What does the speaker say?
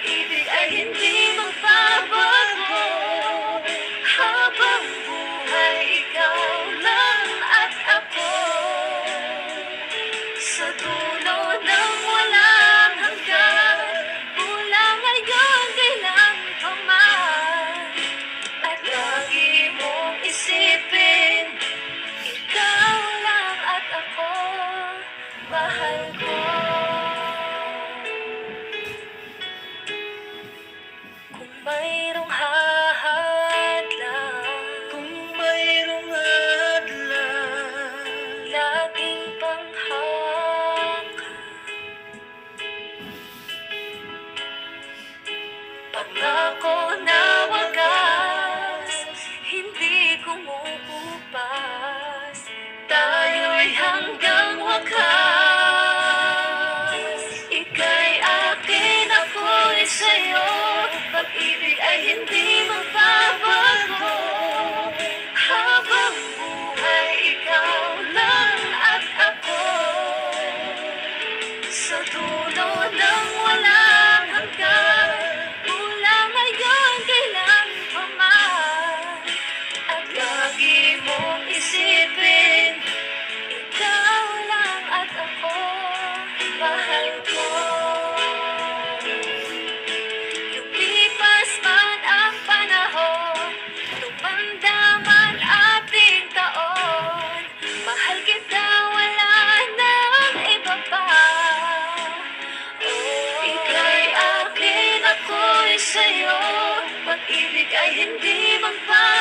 pag-ibig ay hindi magbabago. Habang buhay, ikaw lang at ako. Sa dulo ng walang hanggan, mula ngayon kailan pa man. At lagi mong isipin, ikaw lang at ako, mahal ko. Kung mayroong hahadlang, laging panghanga. Pangako na wagas, hindi kumukupas. Tayo'y hanggang wakas. Ika'y akin, ako'y sa'yo. Pag-ibig ay hindi magbabago. Habang buhay, ikaw lang at ako. Sa dulo ng walang hanggan, mula ngayon kailan pa man. At lagi mong isipin, ikaw lang at ako, mahal ko. Lumipas man ang panahon, tumanda man ating taon, mahal kita, wala nang iba pa. Ika'y akin, ako'y sa'yo. Pag-ibig ay hindi magbabago.